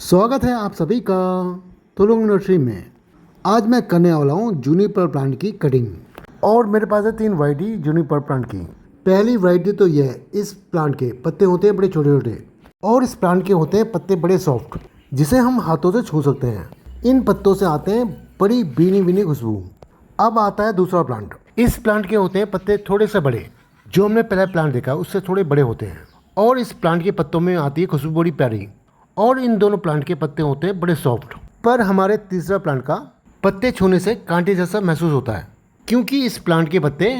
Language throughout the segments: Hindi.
स्वागत है आप सभी का तुलुंग नर्सरी में। आज मैं करने वाला हूँ जूनिपर प्लांट की कटिंग और मेरे पास है 3 वैरायटी जूनिपर प्लांट की। पहली वैरायटी तो यह है, इस प्लांट के पत्ते होते हैं बड़े छोटे छोटे और इस प्लांट के होते हैं पत्ते बड़े सॉफ्ट जिसे हम हाथों से छू सकते हैं। इन पत्तों से आते हैं बड़ी भीनी भीनी खुशबू। अब आता है दूसरा प्लांट। इस प्लांट के होते हैं पत्ते थोड़े से बड़े, जो हमने पहला प्लांट देखा उससे थोड़े बड़े होते हैं और इस प्लांट के पत्तों में आती है खुशबू बड़ी प्यारी। और इन दोनों प्लांट के पत्ते होते हैं बड़े सॉफ्ट। पर हमारे तीसरा प्लांट का पत्ते छूने से कांटे जैसा महसूस होता है, क्योंकि इस प्लांट के पत्ते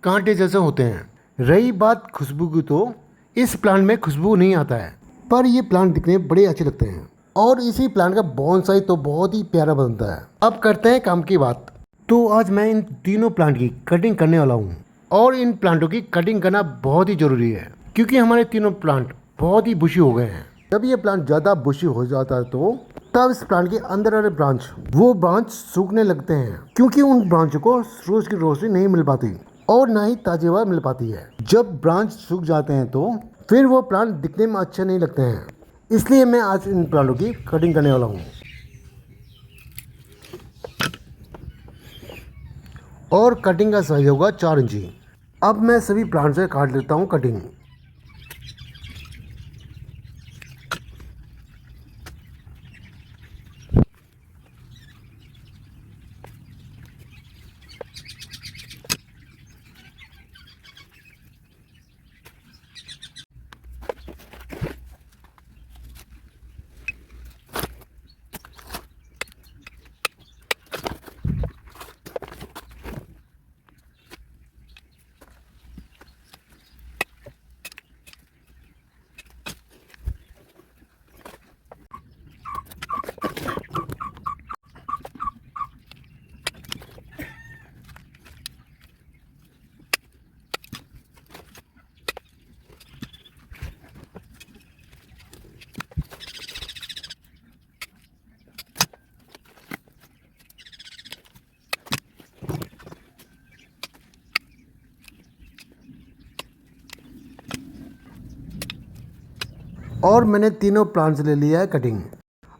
कांटे जैसे होते हैं। रही बात खुशबू की, तो इस प्लांट में खुशबू नहीं आता है, पर ये प्लांट दिखने बड़े अच्छे लगते हैं और इसी प्लांट का बोनसाई तो बहुत ही प्यारा बनता है। अब करते हैं काम की बात। तो आज मैं इन तीनों प्लांट की कटिंग करने वाला हूँ और इन प्लांटों की कटिंग करना बहुत ही ज़रूरी है, क्योंकि हमारे तीनों प्लांट बहुत ही बुशी हो गए हैं। जब ये प्लांट ज़्यादा बुशी हो जाता है तो तब इस प्लांट के अंदर वाले ब्रांच सूखने लगते हैं, क्योंकि उन ब्रांचों को सूरज की रोशनी नहीं मिल पाती और ना ही ताज़ी हवा मिल पाती है। जब ब्रांच सूख जाते हैं तो फिर वो प्लांट दिखने में अच्छे नहीं लगते हैं। इसलिए मैं आज इन प्लांटों की कटिंग करने वाला हूँ और कटिंग का साइज होगा 4 इंची। अब मैं सभी प्लांट से काट लेता हूँ कटिंग। और मैंने तीनों प्लांट्स ले लिया है कटिंग।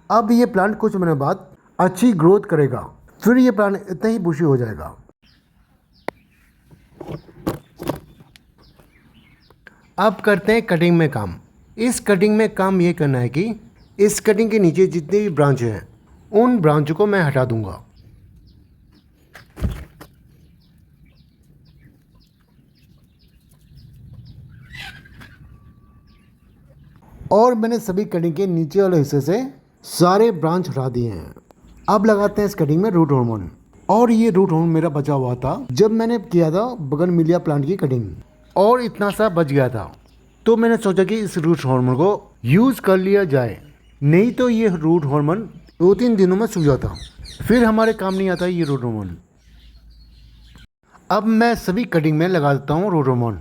अब ये प्लांट कुछ महीने बाद अच्छी ग्रोथ करेगा, फिर ये प्लांट इतना ही बुशी हो जाएगा। अब करते हैं कटिंग में काम। इस कटिंग में काम ये करना है कि इस कटिंग के नीचे जितनी भी ब्रांच हैं उन ब्रांचों को मैं हटा दूंगा। और मैंने सभी कटिंग के नीचे वाले हिस्से से सारे ब्रांच हटा दिए हैं। अब लगाते हैं इस कटिंग में रूट हार्मोन। और ये रूट हार्मोन मेरा बचा हुआ था जब मैंने किया था बगनविलिया प्लांट की कटिंग, और इतना सा बच गया था, तो मैंने सोचा कि इस रूट हार्मोन को यूज़ कर लिया जाए। नहीं तो ये रूट हार्मोन 2-3 दिनों में सूख जाता, फिर हमारे काम नहीं आता ये रूट हार्मोन। अब मैं सभी कटिंग में लगा देता हूँ रूट हार्मोन।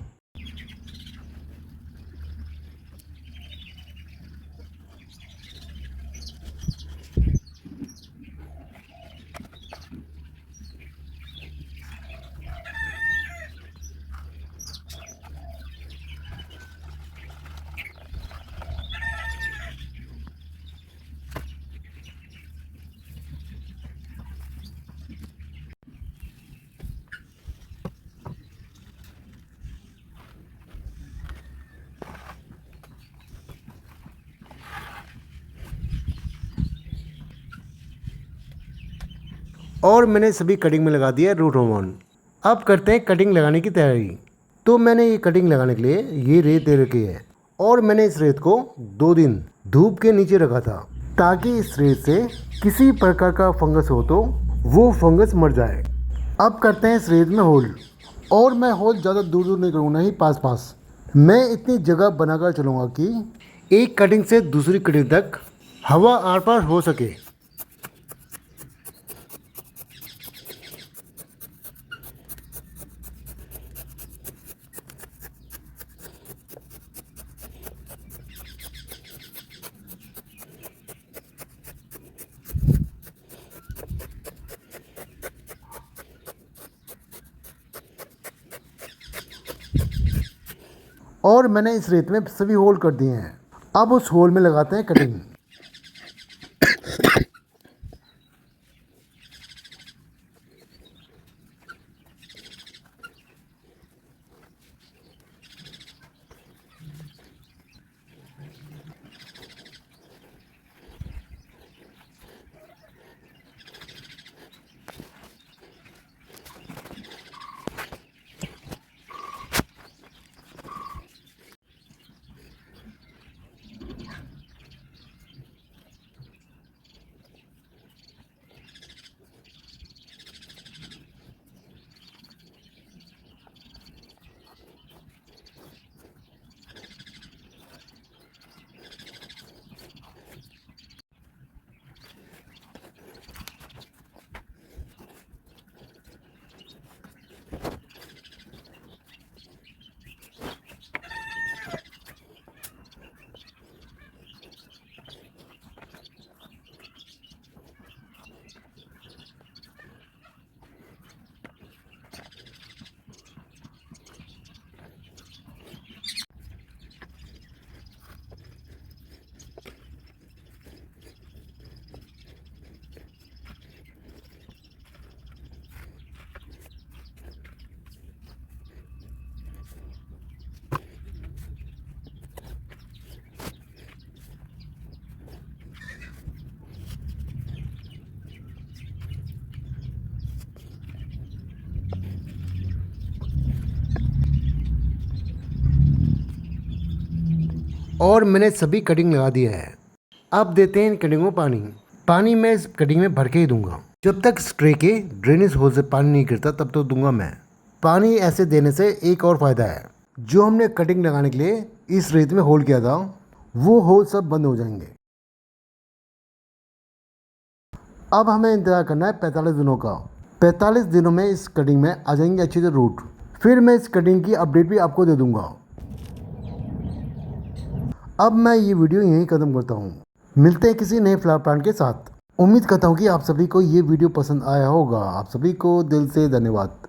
और मैंने सभी कटिंग में लगा दिया रूट हार्मोन। अब करते हैं कटिंग लगाने की तैयारी। तो मैंने ये कटिंग लगाने के लिए ये रेत दे रखी है और मैंने इस रेत को 2 दिन धूप के नीचे रखा था, ताकि इस रेत से किसी प्रकार का फंगस हो तो वो फंगस मर जाए। अब करते हैं इस रेत में होल, और मैं होल ज़्यादा दूर दूर नहीं करूँगा, नहीं पास पास। मैं इतनी जगह बनाकर चलूँगा कि एक कटिंग से दूसरी कटिंग तक हवा आर पार हो सके। और मैंने इस रेत में सभी होल कर दिए हैं। अब उस होल में लगाते हैं कटिंग। और मैंने सभी कटिंग लगा दिया है। अब देते हैं इन कटिंगों को पानी मैं इस कटिंग में भर के ही दूंगा। जब तक स्ट्रे के ड्रेनेज होल से पानी नहीं गिरता तब तो दूंगा मैं। पानी ऐसे देने से एक और फ़ायदा है, जो हमने कटिंग लगाने के लिए इस रेत में होल किया था वो होल सब बंद हो जाएंगे। अब हमें इंतज़ार करना है 45 दिनों का। 45 दिनों में इस कटिंग में आ जाएंगे अच्छे से रूट। फिर मैं इस कटिंग की अपडेट भी आपको दे दूंगा। अब मैं ये वीडियो यहीं ख़त्म करता हूँ। मिलते हैं किसी नए फ्लावर प्लांट के साथ। उम्मीद करता हूँ कि आप सभी को ये वीडियो पसंद आया होगा। आप सभी को दिल से धन्यवाद।